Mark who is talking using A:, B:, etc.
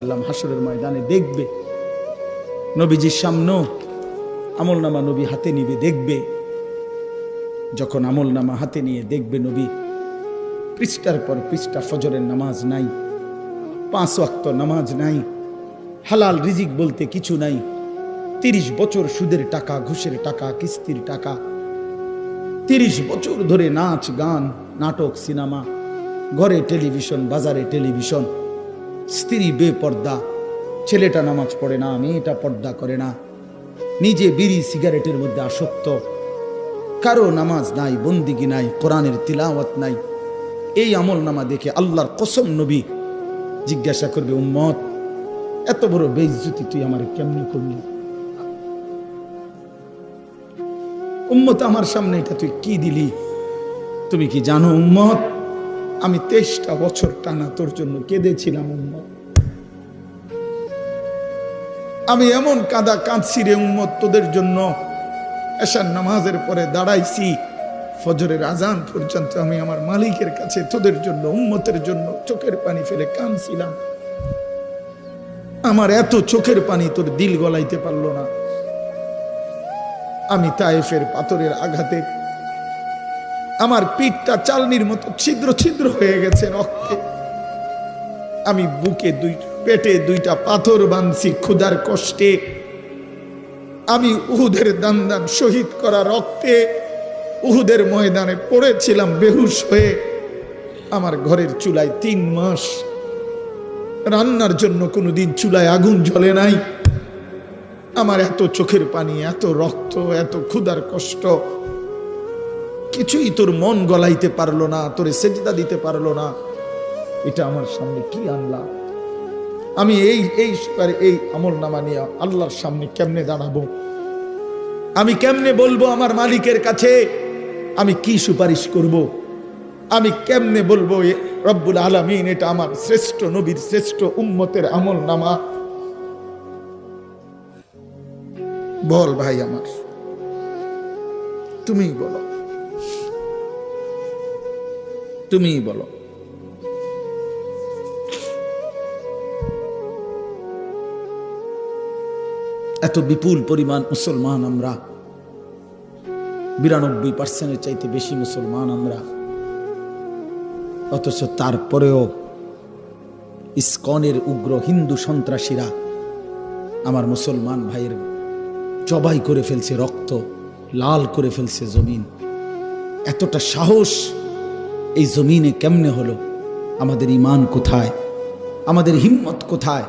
A: হাসরের ময়দানে দেখবে, নবীজির সামনে আমলনামা নবী হাতে নিবে, দেখবে যখন আমলনামা হাতে নিয়ে দেখবে নবী পৃষ্ঠার পর পৃষ্ঠা ফজরের নামাজ নাই, 5 ওয়াক্ত নামাজ নাই, হালাল রিজিক বলতে কিছু নাই, 30 বছর সুদের টাকা, ঘুষের টাকা, কিস্তির টাকা, 30 বছর ধরে নাচ গান, নাটক, সিনেমা, ঘরে টেলিভিশন, বাজারে টেলিভিশন, স্ত্রী বেপর্দা, ছেলেটা নামাজ পড়ে না, মেয়েটা পর্দা করে না, নিজে বিড়ি সিগারেটের মধ্যে আসক্ত, কারো নামাজ নাই, বন্দিগি নাই, কোরআনের তিলাওয়াত নাই। এই আমলনামা দেখে আল্লাহর কসম নবী জিজ্ঞাসা করবে, উম্মত এত বড় বেইজ্জতি তুই আমার কেমনে করলি? উম্মত আমার সামনে এটা তুই কি দিলি? তুমি কি জানো উম্মত, আমি 23টা বছর টানা তোর জন্য কেঁদেছিলাম উম্মত। আমি এমন কাঁদা কাঁদছি রে উম্মত তোদের জন্য, এশার নামাজের পরে দাঁড়াইছি, ফজরের আজান পর্যন্ত আমি আমার মালিকের কাছে তোদের জন্য, উম্মতের জন্য চোখের পানি ফেলে কাঁদছিলাম। আমার এত চোখের পানি তোর দিল গলাইতে পারলো না। আমি তায়েফের পাথরের আঘাতে আমার পিঠটা চালনির মতো ছিদ্র ছিদ্র হয়ে গেছে রক্তে। আমি বুকে পেটে 2টা পাথর বাঁধছি ক্ষুধার কষ্টে। আমি উহুদের দান শহীদ করা রক্তে উহুদের ময়দানে পড়েছিলাম বেহুশ হয়ে। আমার ঘরের চুলায় 3 মাস রান্নার জন্য কোনোদিন চুলায় আগুন জ্বলে নাই। আমার এত চোখের পানি, এত রক্ত, এত ক্ষুধার কষ্ট, কিছুই তোর মন গলাইতে পারলো না, তোরে সেজদা দিতে পারলো না। এটা আমার সামনে কি আনলা? আমি এই আমলনামা নিয়ে আল্লাহর সামনে কেমনে দাঁড়াবো? আমি কেমনে বলবো আমার মালিকের কাছে আমি কি সুপারিশ করব? আমি কেমনে বলবো রব্বুল আলামিন এটা আমার শ্রেষ্ঠ নবীর শ্রেষ্ঠ উম্মতের আমলনামা? বল ভাই আমার, তুমিই বলো, তুমিই বলো। এত বিপুল পরিমাণ মুসলমান আমরা, 92% চাইতে বেশি মুসলমান আমরা, অথচ তারপরেও ইসকনের উগ্র হিন্দু সন্ত্রাসীরা আমার মুসলমান ভাইয়ের জবাই করে ফেলছে, রক্ত লাল করে ফেলছে জমিন। এতটা সাহস এই জমিনে কেমনে হলো? আমাদের ঈমান কোথায়? আমাদের হিম্মত কোথায়?